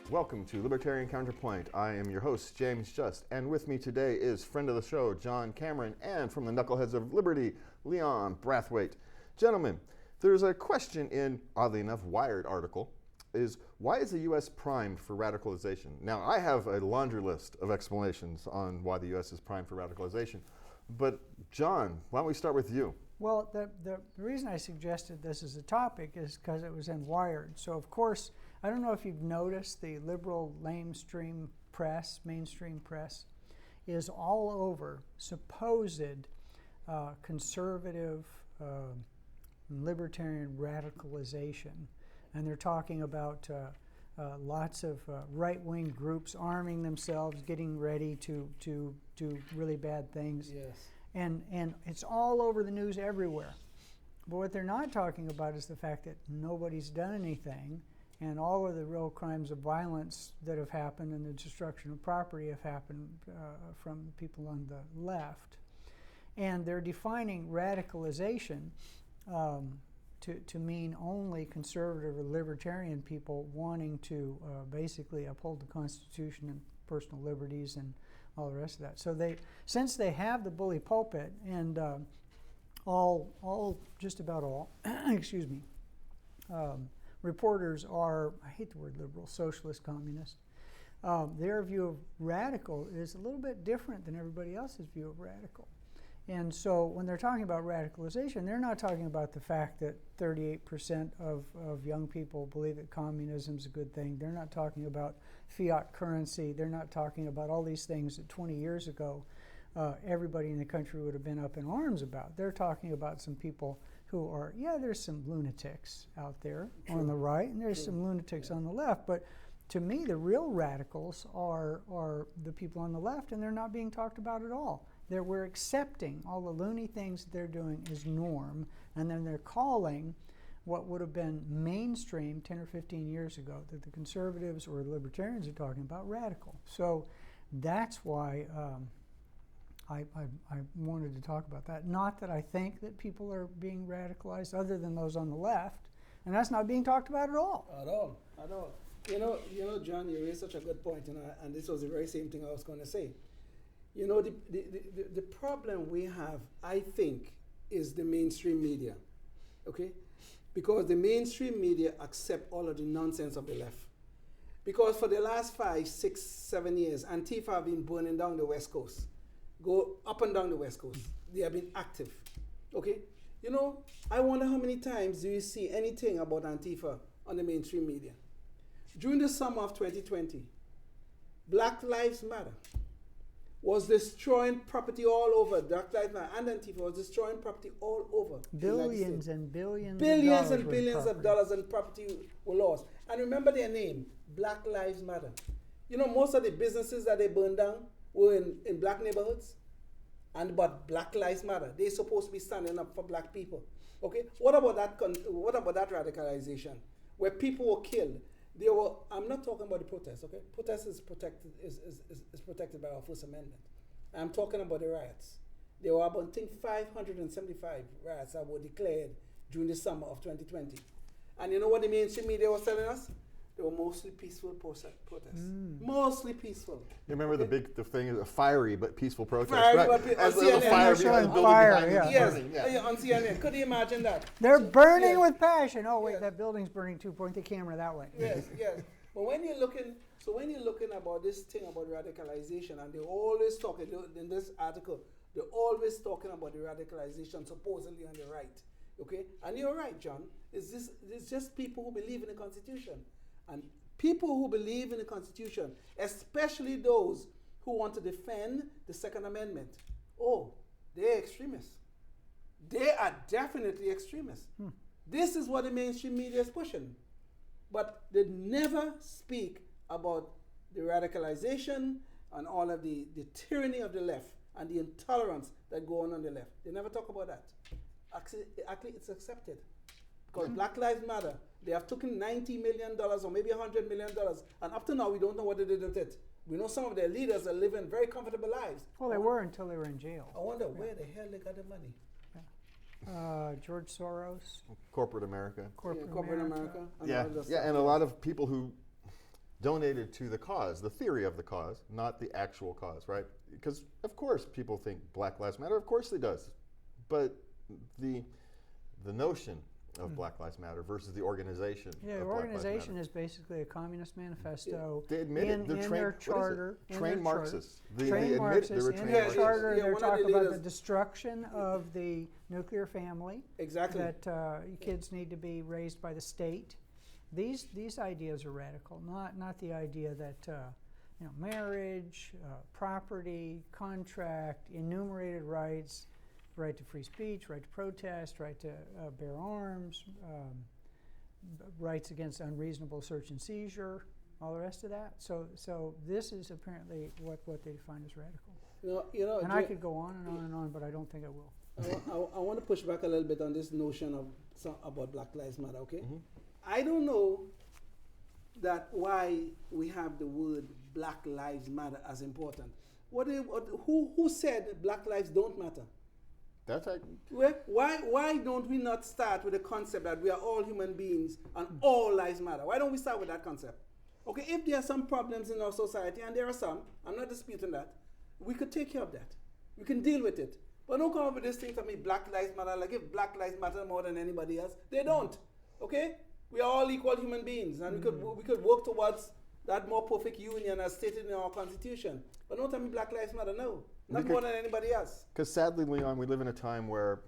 Welcome to Libertarian Counterpoint. I am your host, James Just, and with me today is friend of the show, John Cameron, and from the Knuckleheads of Liberty, Leon Brathwaite. Gentlemen, there's a question in, oddly enough, Wired article, is why is the U.S. primed for radicalization? Now, I have a laundry list of explanations on why the U.S. is primed for radicalization, but John, why don't we start with you? Well, the reason I suggested this as a topic is because it was in Wired. So, of course, I don't know if you've noticed the liberal mainstream press is all over supposed conservative libertarian radicalization. And they're talking about lots of right-wing groups arming themselves, getting ready to do really bad things. Yes. And it's all over the news everywhere. But what they're not talking about is the fact that nobody's done anything, and all of the real crimes of violence that have happened and the destruction of property have happened from people on the left. And they're defining radicalization to mean only conservative or libertarian people wanting to basically uphold the Constitution and personal liberties and all the rest of that. So since they have the bully pulpit and just about all, excuse me, reporters are, I hate the word liberal, socialist, communist. Their view of radical is a little bit different than everybody else's view of radical. And so when they're talking about radicalization, they're not talking about the fact that 38% of young people believe that communism is a good thing. They're not talking about fiat currency. They're not talking about all these things that 20 years ago everybody in the country would have been up in arms about. They're talking about some people who are, there's some lunatics out there on the right, and there's some lunatics on the left. But to me, the real radicals are the people on the left, and they're not being talked about at all. We're accepting all the loony things that they're doing as norm, and then they're calling what would have been mainstream 10 or 15 years ago that the conservatives or the libertarians are talking about radical. So that's why I wanted to talk about that. Not that I think that people are being radicalized other than those on the left, and that's not being talked about at all. At all. You know, John, you raised such a good point, and this was the very same thing I was going to say. You know, the problem we have, I think, is the mainstream media, okay? Because the mainstream media accept all of the nonsense of the left. Because for the last 5, 6, 7 years, Antifa have been burning down the West Coast. Go up and down the West Coast. They have been active, okay? You know, I wonder how many times do you see anything about Antifa on the mainstream media? During the summer of 2020, Black Lives Matter was destroying property all over. Black Lives Matter and Antifa was destroying property all over. Billions and billions and billions of dollars in property were lost. And remember their name, Black Lives Matter. You know, most of the businesses that they burned down were in black neighborhoods. But Black Lives Matter. They're supposed to be standing up for black people. Okay? What about that radicalization? Where people were killed. I'm not talking about the protests, okay? Protest is protected by our First Amendment. I'm talking about the riots. There were about, I think, 575 riots that were declared during the summer of 2020. And you know what the mainstream media was telling us? They were mostly peaceful protests. Mostly peaceful. You remember the thing is a fiery but peaceful protest, fiery, right? But As on the CNN, fire behind the building behind yeah. them Yes, burning, on CNN. Could you imagine that? They're burning with passion. Oh wait, Yes. that building's burning too. Point the camera that way. Yes. But when you're looking about this thing about radicalization, and they're always talking in this article, they're always talking about the radicalization supposedly on the right. Okay? And you're right, John. It's just people who believe in the Constitution. And people who believe in the Constitution, especially those who want to defend the Second Amendment, they're extremists. They are definitely extremists. This is what the mainstream media is pushing. But they never speak about the radicalization and all of the tyranny of the left and the intolerance that go on the left. They never talk about that. Actually, it's accepted. Because Black Lives Matter, they have taken $90 million or maybe $100 million, and up to now we don't know what they did with it. We know some of their leaders are living very comfortable lives. Well, they were until they were in jail. I wonder where the hell they got the money. George Soros. Corporate America. Corporate America. And a lot of people who donated to the cause, the theory of the cause, not the actual cause, right? Because of course people think Black Lives Matter, of course it does. But the notion of Black Lives Matter versus the organization. Yeah, the of Black Lives organization Matter. is basically a communist manifesto. They admit it. They're in trained, their what is it? charter. Trained Marxists. They Trained admit Marxists. they were In trained their Marxists. charter, Yeah, they're one of the talking about the leaders- destruction of the nuclear family. Exactly. That kids need to be raised by the state. These ideas are radical, not the idea that marriage, property, contract, enumerated rights, right to free speech, right to protest, right to bear arms, rights against unreasonable search and seizure, all the rest of that. So this is apparently what they define as radical. And I could go on and on and on, but I don't think I will. I want to push back a little bit on this notion about Black Lives Matter, okay? I don't know that why we have the word Black Lives Matter as important. Who said Black lives don't matter? That's like, Why don't we not start with the concept that we are all human beings and all lives matter? Why don't we start with that concept? Okay, if there are some problems in our society, and there are some, I'm not disputing that, we could take care of that. We can deal with it. But don't come up with this thing to me, Black Lives Matter, like if Black Lives matter more than anybody else. They don't. Okay? We are all equal human beings, and we could work towards that more perfect union as stated in our Constitution. But don't tell me Black Lives Matter, no. Not more than anybody else. because sadly, Leon, we live in a time where,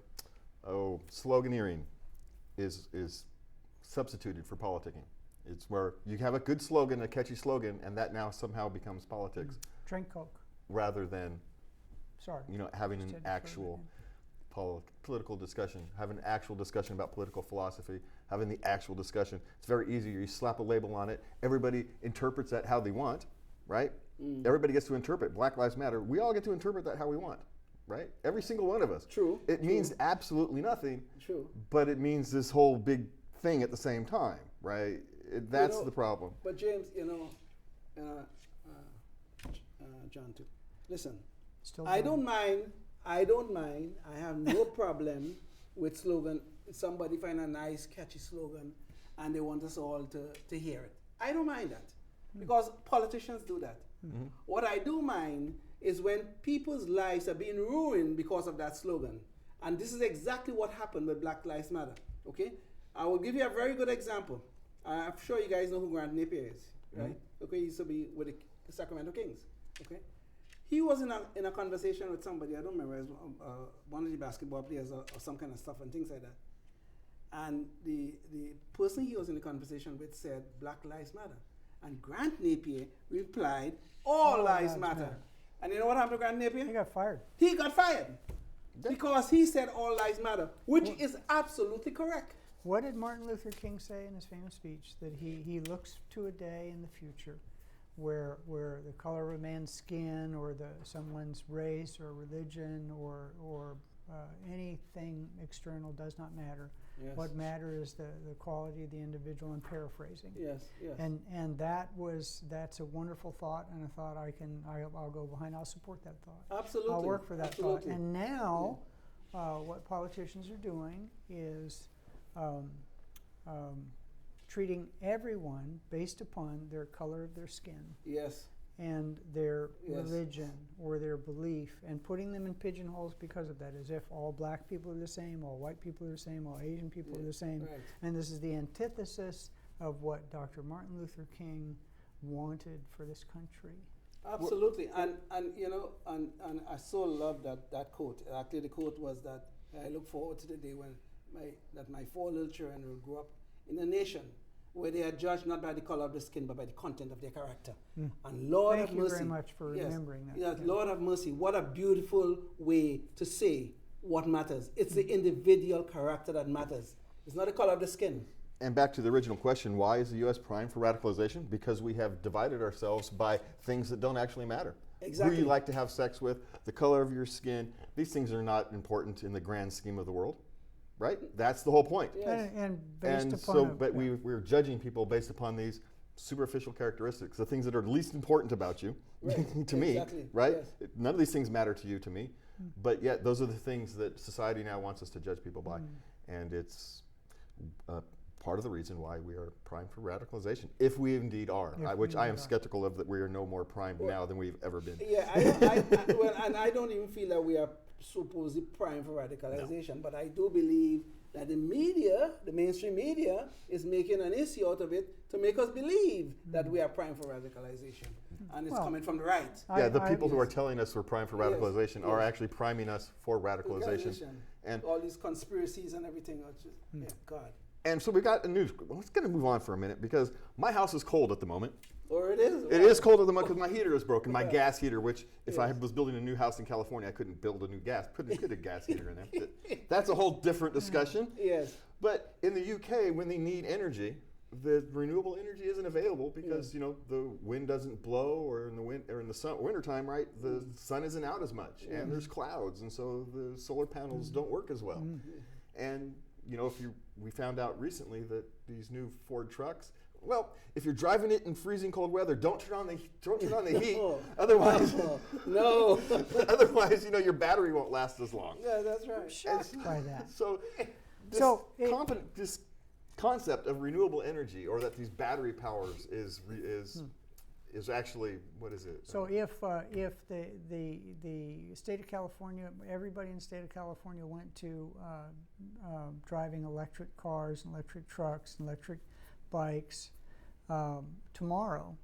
sloganeering is substituted for politicking. It's where you have a good slogan, a catchy slogan, and that now somehow becomes politics, Drink Coke. rather than Sorry. having Just an had to actual political discussion, having an actual discussion about political philosophy, having the actual discussion. It's very easy. You slap a label on it. Everybody interprets that how they want, right? Everybody gets to interpret. Black Lives Matter. We all get to interpret that how we want, right? Every single one of us. True. It means absolutely nothing. True. But it means this whole big thing at the same time, right? That's the problem. But James, John too. Listen, Still I going. don't mind. I have no problem with slogan. Somebody find a nice, catchy slogan, and they want us all to hear it. I don't mind that, because politicians do that. What I do mind is when people's lives are being ruined because of that slogan. And this is exactly what happened with Black Lives Matter. Okay, I will give you a very good example. I'm sure you guys know who Grant Napier is, right? Okay, he used to be with the Sacramento Kings. Okay. He was in a conversation with somebody, I don't remember, one of the basketball players or some kind of stuff and things like that. And the person he was in the conversation with said, Black Lives Matter. And Grant Napier replied, all lives matter. And you know what happened to Grant Napier? He got fired. He got fired. Because he said all lives matter, which is absolutely correct. What did Martin Luther King say in his famous speech? That he looks to a day in the future where the color of a man's skin or someone's race or religion or anything external does not matter. Yes. What matters is the quality of the individual. I'm paraphrasing. Yes, yes. And that's a wonderful thought, and a thought I'll go behind. I'll support that thought. Absolutely. I'll work for that Absolutely. thought. And now, what politicians are doing is treating everyone based upon their color of their skin Yes. and their Yes. religion or their belief, and putting them in pigeonholes because of that, as if all black people are the same, all white people are the same, all Asian people are the same. Right. And this is the antithesis of what Dr. Martin Luther King wanted for this country. Absolutely, and I so love that quote. Actually, the quote was that I look forward to the day when my 4 little children will grow up in a nation where they are judged not by the color of the skin but by the content of their character. And Lord Thank have you mercy. very much for remembering that. Yes, Yeah. Lord have mercy. What a beautiful way to say what matters. It's the individual character that matters. It's not the color of the skin. And back to the original question, why is the U.S. primed for radicalization? Because we have divided ourselves by things that don't actually matter. Exactly. Who you like to have sex with, the color of your skin, these things are not important in the grand scheme of the world, right? That's the whole point. Yes. And based And upon so, but we're judging people based upon these superficial characteristics, the things that are least important about you, Right. to me, Exactly. right? Yes. None of these things matter to you, to me, but yet those are the things that society now wants us to judge people by. And it's part part of the reason why we are primed for radicalization, if we indeed are, which I am skeptical of, that we are no more primed now than we've ever been. Yeah, well, and I don't even feel that we are supposedly primed for radicalization, but I do believe that the media, the mainstream media, is making an issue out of it to make us believe that we are primed for radicalization. And it's coming from the right. Yeah, the people who are telling us we're primed for radicalization are actually priming us for radicalization. And all these conspiracies and everything. God. And so we got a news. Let's going to move on for a minute, because my house is cold at the moment. Or it is? It is cold at the moment because my heater is broken, my gas heater, which if I was building a new house in California, I couldn't build a new put a gas heater in there. That's a whole different discussion. Yes. But in the UK, when they need energy, the renewable energy isn't available because the wind doesn't blow, or in the wintertime, right? The sun isn't out as much, and there's clouds, and so the solar panels don't work as well. And we found out recently that these new Ford trucks. Well, if you're driving it in freezing cold weather, don't turn on the heat. Otherwise, no. Otherwise, your battery won't last as long. Yeah, that's right. I'm shocked by that. So, this concept of renewable energy, or that these battery powers is actually, what is it? So if the state of California, everybody in the state of California went to driving electric cars, electric trucks, electric bikes tomorrow,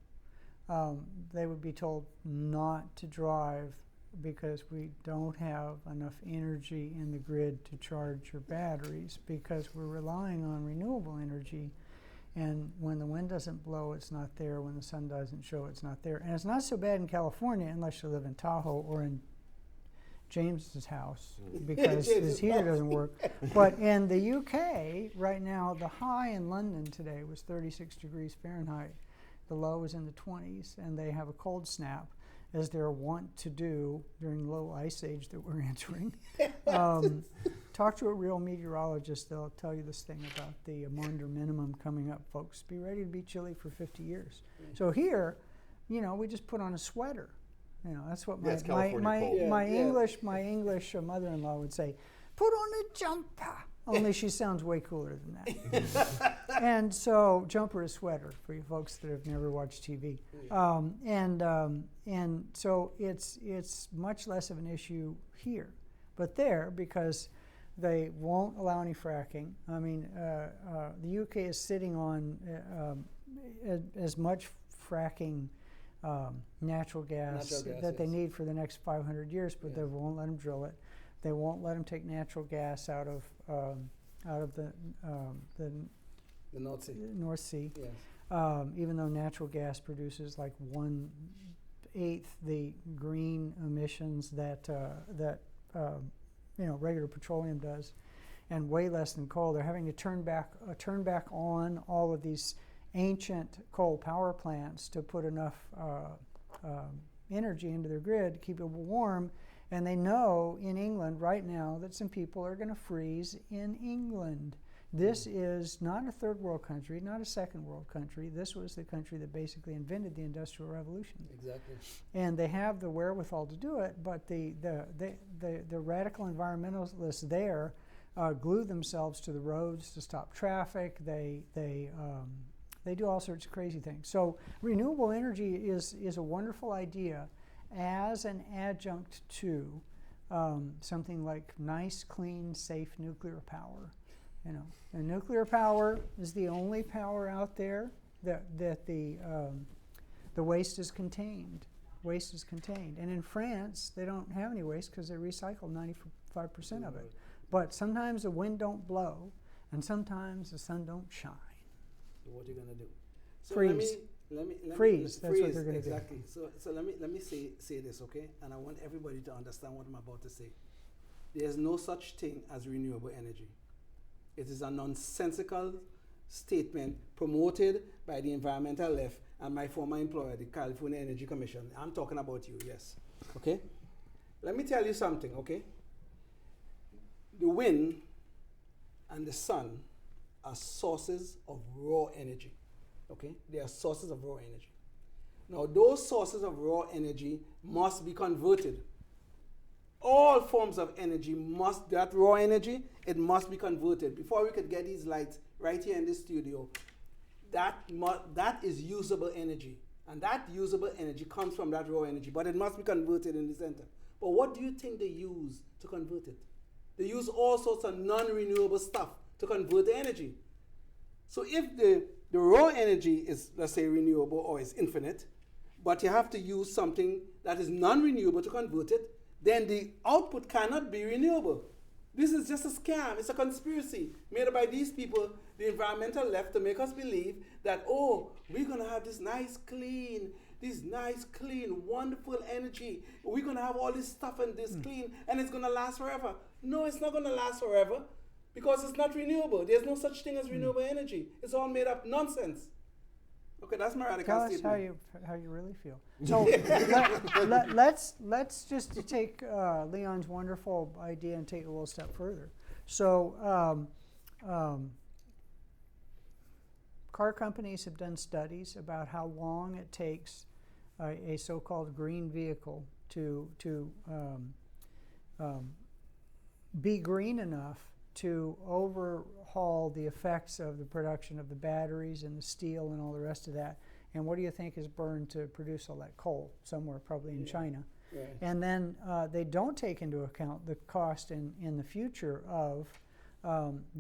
they would be told not to drive because we don't have enough energy in the grid to charge your batteries, because we're relying on renewable energy. And when the wind doesn't blow, it's not there. When the sun doesn't show, it's not there. And it's not so bad in California unless you live in Tahoe or in James's house, because his heater doesn't work. But in the UK, right now, the high in London today was 36 degrees Fahrenheit. The low is in the 20s, and they have a cold snap, as they're wont to do during the low ice age that we're entering. Talk to a real meteorologist, they'll tell you this thing about the Maunder minimum coming up, folks. Be ready to be chilly for 50 years. So here, we just put on a sweater. That's what my English mother-in-law would say, put on a jumper. Only she sounds way cooler than that. And so, jumper is sweater for you folks that have never watched TV. And so it's much less of an issue here. But there, because they won't allow any fracking. I mean, the UK is sitting on as much fracking natural gas that they need for the next 500 years, but they won't let them drill it. They won't let them take natural gas out of the North Sea. Yes. Even though natural gas produces like 1/8 the green emissions that regular petroleum does, and way less than coal. They're having to turn back on all of these ancient coal power plants to put enough energy into their grid to keep it warm. And they know in England right now that some people are going to freeze in England. This is not a third world country, not a second world country. This was the country that basically invented the Industrial Revolution. Exactly. And they have the wherewithal to do it, but the radical environmentalists there glue themselves to the roads to stop traffic. They do all sorts of crazy things. So renewable energy is a wonderful idea as an adjunct to something like nice, clean, safe nuclear power. And nuclear power is the only power out there that the waste is contained. Waste is contained. And in France, they don't have any waste because they recycle 95% of it. But sometimes the wind don't blow, and sometimes the sun don't shine. So what are you gonna do? So freeze. Freeze. That's what they're gonna do. Exactly. So let me say this, okay? And I want everybody to understand what I'm about to say. There's no such thing as renewable energy. It is a nonsensical statement promoted by the environmental left and my former employer, the California Energy Commission. I'm talking about you, yes. Okay? Let me tell you something, okay? The wind and the sun are sources of raw energy, okay? They are sources of raw energy. Now, those sources of raw energy must be converted. All forms of energy that raw energy, it must be converted. Before we could get these lights right here in this studio, that is usable energy. And that usable energy comes from that raw energy, but it must be converted in the center. But what do you think they use to convert it? They use all sorts of non-renewable stuff to convert the energy. So if the raw energy is, let's say, renewable or is infinite, but you have to use something that is non-renewable to convert it, then the output cannot be renewable. This is just a scam. It's a conspiracy made by these people, the environmental left, to make us believe that, oh, we're going to have this nice, clean, wonderful energy. We're going to have all this stuff and this clean, and it's going to last forever. No, it's not going to last forever because it's not renewable. There's no such thing as renewable energy. It's all made up nonsense. Okay, that's my radical Tell us statement. how you really feel. So let's just take Leon's wonderful idea and take it a little step further. So car companies have done studies about how long it takes a so-called green vehicle to be green enough to overhaul the effects of the production of the batteries and the steel and all the rest of that. And what do you think is burned to produce all that coal? Somewhere probably in China. Right. And then they don't take into account the cost in the future of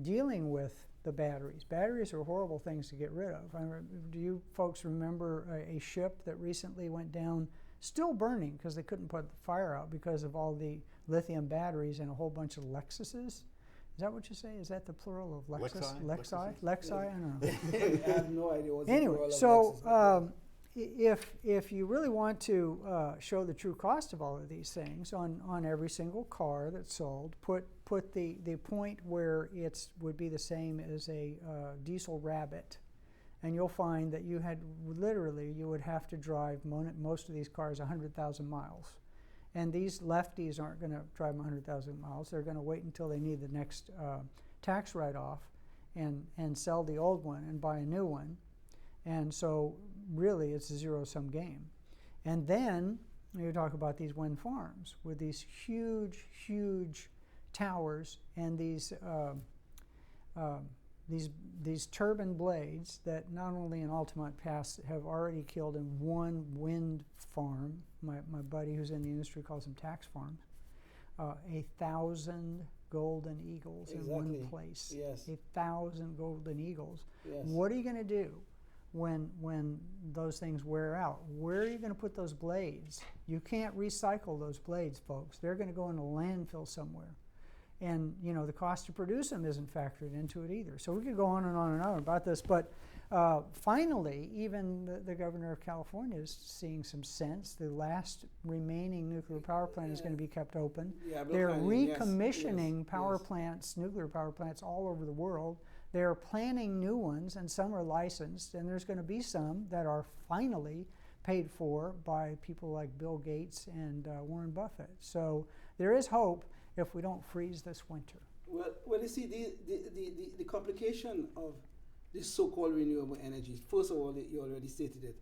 dealing with the batteries. Batteries are horrible things to get rid of. Do you folks remember a ship that recently went down, still burning because they couldn't put the fire out because of all the lithium batteries and a whole bunch of Lexuses? Is that what you say? Is that the plural of Lexus? Lexi? I don't know. I have no idea what's Anyway, the plural of so Lexus. if you really want to show the true cost of all of these things on every single car that's sold, put the point where it would be the same as a diesel Rabbit, and you'll find that you would have to drive most of these cars 100,000 miles. And these lefties aren't going to drive 100,000 miles. They're going to wait until they need the next tax write-off and sell the old one and buy a new one. And so really it's a zero-sum game. And then you talk about these wind farms with these huge, huge towers and these turbine blades that not only in Altamont Pass have already killed in one wind farm. My buddy who's in the industry calls them tax farms. 1,000 golden eagles in one place. Yes. 1,000 golden eagles. Yes. What are you going to do when those things wear out? Where are you going to put those blades? You can't recycle those blades, folks. They're going to go in a landfill somewhere. And the cost to produce them isn't factored into it either. So we could go on and on and on about this, but finally, even the governor of California is seeing some sense. The last remaining nuclear power plant is going to be kept open. Yeah, they're planning, recommissioning power plants, nuclear power plants all over the world. They're planning new ones, and some are licensed, and there's going to be some that are finally paid for by people like Bill Gates and Warren Buffett. So there is hope if we don't freeze this winter. Well, you see, the complication of this so-called renewable energy, first of all, you already stated it.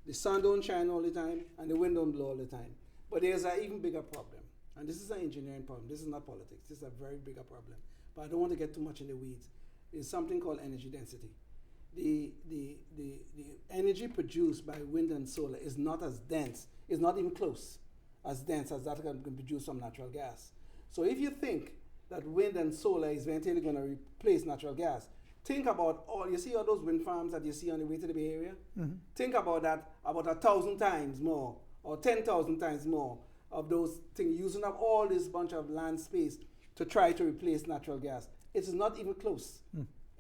The sun don't shine all the time, and the wind don't blow all the time. But there's an even bigger problem, and this is an engineering problem. This is not politics. This is a very bigger problem. But I don't want to get too much in the weeds. It's something called energy density. The energy produced by wind and solar is not as dense, is not even close as dense as that can be produced from natural gas. So if you think that wind and solar is eventually going to replace natural gas, think about you see all those wind farms that you see on the way to the Bay Area? Mm-hmm. Think about that, about 1,000 times more or 10,000 times more of those things, using up all this bunch of land space to try to replace natural gas. It is not even close.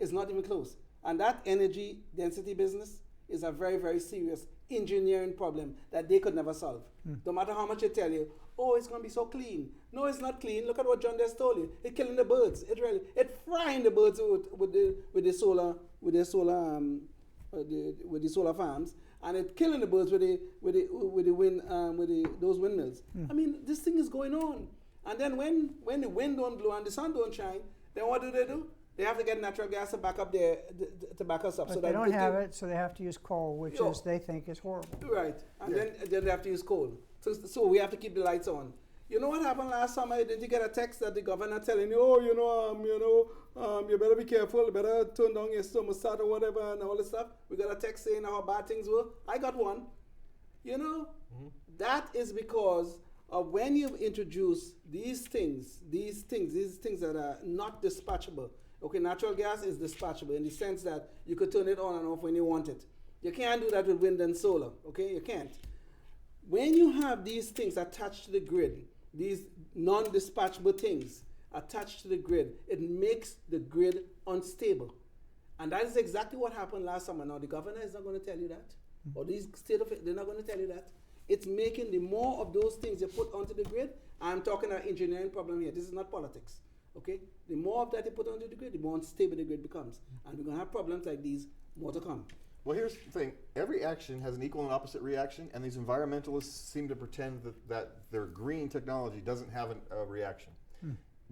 It's not even close. And that energy density business is a very, very serious engineering problem that they could never solve. No matter how much they tell you, oh, it's going to be so clean. No, it's not clean. Look at what John Des told you. It's killing the birds. It's frying the birds with the solar farms, and it's killing the birds with those windmills. I mean, this thing is going on. And then when the wind don't blow and the sun don't shine, then what do? They have to get natural gas to back up to back us up. But so they don't have it, so they have to use coal, which they think is horrible. Right, and then they have to use coal. So we have to keep the lights on. You know what happened last summer? Didn't you get a text that the governor telling you, oh, you better be careful, you better turn down your thermostat or whatever and all this stuff? We got a text saying how bad things were. I got one. You know, that is because of when you introduce these things that are not dispatchable. Okay, natural gas is dispatchable in the sense that you could turn it on and off when you want it. You can't do that with wind and solar, okay? You can't. When you have these things attached to the grid, these non-dispatchable things attached to the grid, it makes the grid unstable. And that is exactly what happened last summer. Now, the governor is not going to tell you that. Or these they're not going to tell you that. It's making the more of those things you put onto the grid. I'm talking about engineering problem here. This is not politics. Okay? The more of that you put onto the grid, the more unstable the grid becomes. And we're going to have problems like these more to come. Well, here's the thing. Every action has an equal and opposite reaction, and these environmentalists seem to pretend that their green technology doesn't have a reaction.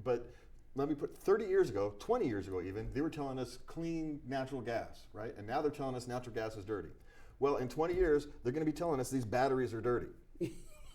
But let me put 30 years ago, 20 years ago even, they were telling us clean natural gas, right? And now they're telling us natural gas is dirty. Well, in 20 years, they're going to be telling us these batteries are dirty.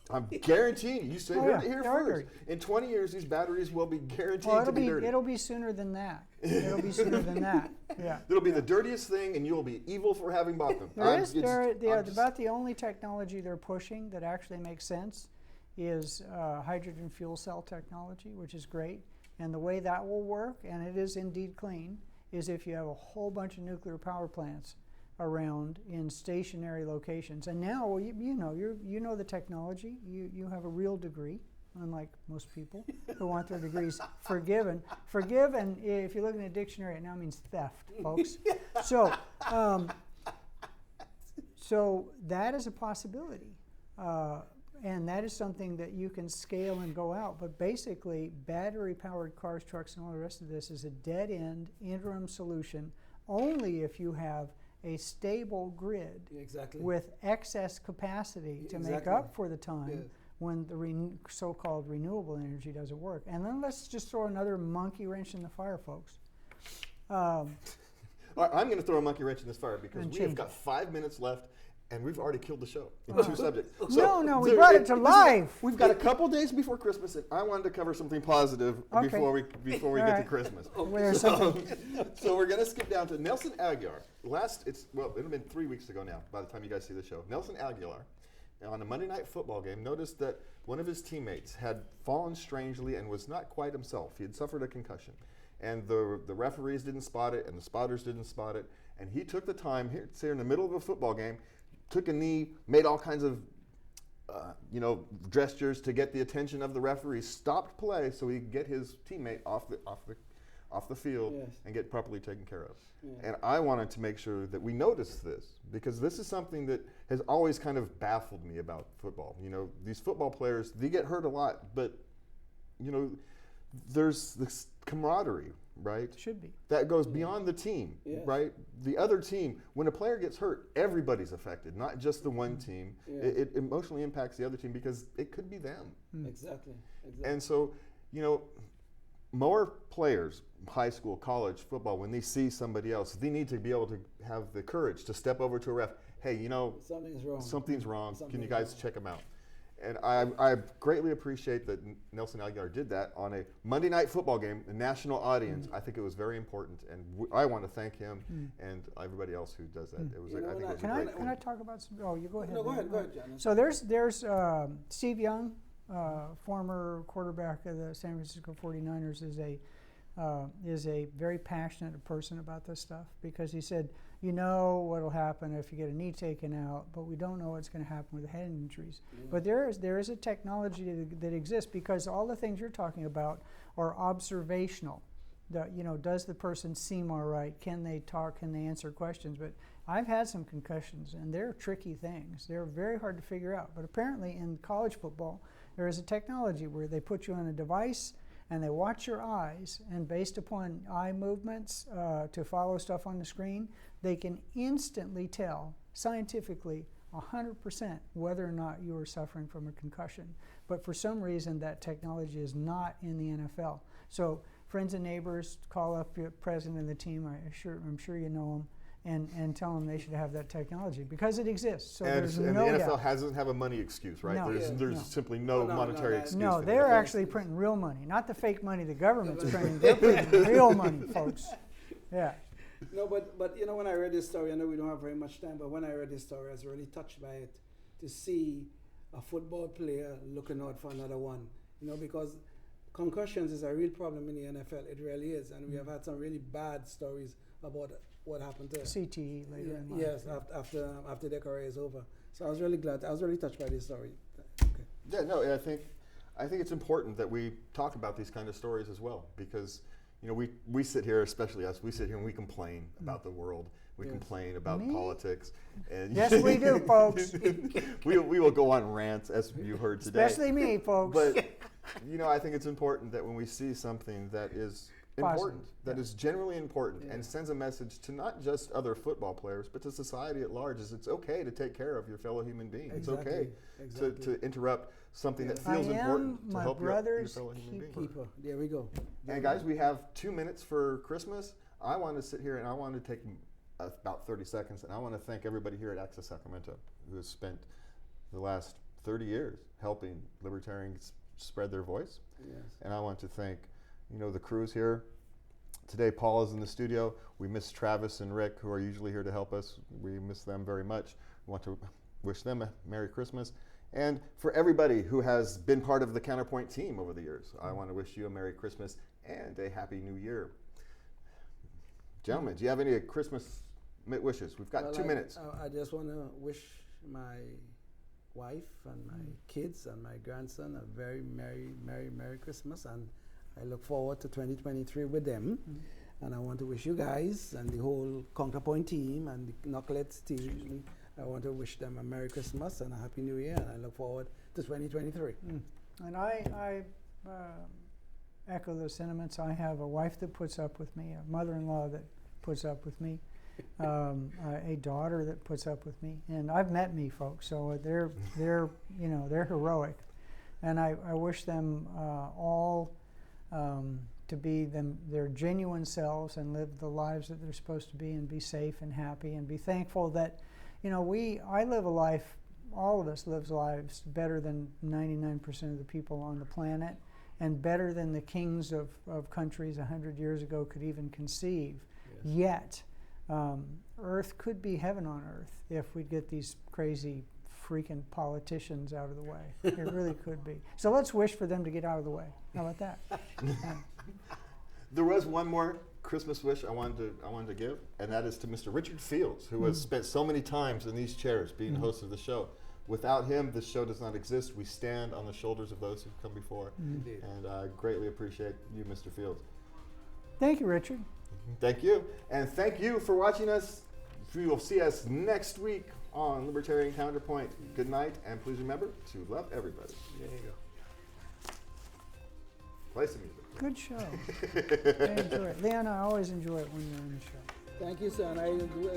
I'm guaranteeing you. You say it here first. In 20 years, these batteries will be guaranteed to be dirty. It'll be sooner than that. It'll be sooner than that. Yeah. It'll be the dirtiest thing, and you'll be evil for having bought them. About the only technology they're pushing that actually makes sense is hydrogen fuel cell technology, which is great. And the way that will work, and it is indeed clean, is if you have a whole bunch of nuclear power plants around in stationary locations. And now you know the technology. You have a real degree, unlike most people who want their degrees forgiven. Forgiven, if you look in a dictionary, it now means theft, folks. So that is a possibility. And that is something that you can scale and go out. But basically, battery-powered cars, trucks, and all the rest of this is a dead-end interim solution only if you have a stable grid with excess capacity to make up for the time when the so-called renewable energy doesn't work. And then let's just throw another monkey wrench in the fire, folks. I'm going to throw a monkey wrench in this fire because we have got 5 minutes left. And we've already killed the show in 2 subjects. So we brought it to life. We've got a couple days before Christmas, and I wanted to cover something positive before we get to Christmas. So we're going to skip down to Nelson Aguilar. It'll have been 3 weeks ago now by the time you guys see the show. Nelson Aguilar, on a Monday Night Football game, noticed that one of his teammates had fallen strangely and was not quite himself. He had suffered a concussion. And the referees didn't spot it, and the spotters didn't spot it. And he took the time, here in the middle of a football game, took a knee, made all kinds of gestures to get the attention of the referee, stopped play so he could get his teammate off the field and get properly taken care of. And I wanted to make sure that we noticed this, because this is something that has always kind of baffled me about football. These football players, they get hurt a lot, but there's this camaraderie, right? Should be. That goes beyond the team, right? The other team, when a player gets hurt, everybody's affected, not just the one team. It emotionally impacts the other team because it could be them. Exactly. And so, more players, high school, college, football, when they see somebody else, they need to be able to have the courage to step over to a ref. Hey, something's wrong. Can you guys check him out? And I greatly appreciate that Nelson Aguilar did that on a Monday Night Football game, a national audience. I think it was very important, and I want to thank him and everybody else who does that. It was, I think it was a great thing. Can I talk about some? Oh, you go ahead. No, go ahead, John. So there's Steve Young, former quarterback of the San Francisco 49ers, is a very passionate person about this stuff, because he said, what will happen if you get a knee taken out, but we don't know what's going to happen with head injuries. But there is a technology that exists, because all the things you're talking about are observational. Does the person seem all right? Can they talk? Can they answer questions? But I've had some concussions, and they're tricky things. They're very hard to figure out. But apparently in college football, there is a technology where they put you on a device and they watch your eyes, and based upon eye movements to follow stuff on the screen, they can instantly tell, scientifically, 100% whether or not you are suffering from a concussion. But for some reason, that technology is not in the NFL. So friends and neighbors call up your president of the team, I'm sure you know him, and tell them they should have that technology because it exists. So And, there's and no the NFL doubt. doesn't have a money excuse, right? No. There's No. simply no No, monetary no, excuse. No, for the they're NFL. actually printing real money, not the fake money the government's printing. They're printing real money, folks. Yeah. No, but you know, when I read this story, I know we don't have very much time, but when I read this story, I was really touched by it to see a football player looking out for another one. You know, because concussions is a real problem in the NFL. It really is, and we have had some really bad stories about what happened to CTE later in life. yes, after their career is over. So I was really glad. I was really touched by this story. Okay. Yeah, no, I think it's important that we talk about these kind of stories as well, because you know we sit here, especially us, we sit here and we complain about the world. We Yes. complain about Me? politics. And Yes, we do, folks. we will go on rants, as you heard today. Especially me, folks. But you know, I think it's important that when we see something that is important, that is generally important, and sends a message to not just other football players, but to society at large, is it's okay to take care of your fellow human being. Exactly. It's okay to interrupt something that Yeah. feels I am important to my help your brother's fellow human being. Keeper. There we go. And guys, we have 2 minutes for Christmas. I want to sit here and I want to take about 30 seconds, and I want to thank everybody here at Access Sacramento who has spent the last 30 years helping libertarians spread their voice. Yes. And I want to thank, you know, the crews here. Today, Paul is in the studio. We miss Travis and Rick, who are usually here to help us. We miss them very much. We want to wish them a Merry Christmas. And for everybody who has been part of the Counterpoint team over the years, I want to wish you a Merry Christmas and a Happy New Year. Gentlemen, do you have any Christmas wishes? We've got Well, 2 minutes. I just want to wish my wife and my kids and my grandson a very Merry Christmas, and I look forward to 2023 with them. And I want to wish you guys and the whole Counterpoint team and the Knuckleheads team, I want to wish them a Merry Christmas and a Happy New Year, and I look forward to 2023. And I echo those sentiments. I have a wife that puts up with me, a mother-in-law that puts up with me, a daughter that puts up with me, and I've met me folks, so they're you know, they're heroic, and I wish them all to be their genuine selves and live the lives that they're supposed to be, and be safe and happy, and be thankful that, you know, I live a life, all of us lives lives better than 99% of the people on the planet, and better than the kings of countries 100 years ago could even conceive. Yet, Earth could be heaven on earth if we'd get these crazy freaking politicians out of the way. It really could be. So let's wish for them to get out of the way. How about that? There was one more Christmas wish I wanted to give, and that is to Mr. Richard Fields, who has spent so many times in these chairs being the host of the show. Without him, this show does not exist. We stand on the shoulders of those who've come before, Indeed. and I greatly appreciate you, Mr. Fields. Thank you, Richard. Thank you, and thank you for watching us. You will see us next week on Libertarian Counterpoint. Good night, and please remember to love everybody. There you go. Play some music. Good show. I enjoy it. Leon, I always enjoy it when you're on the show. Thank you, sir. And I do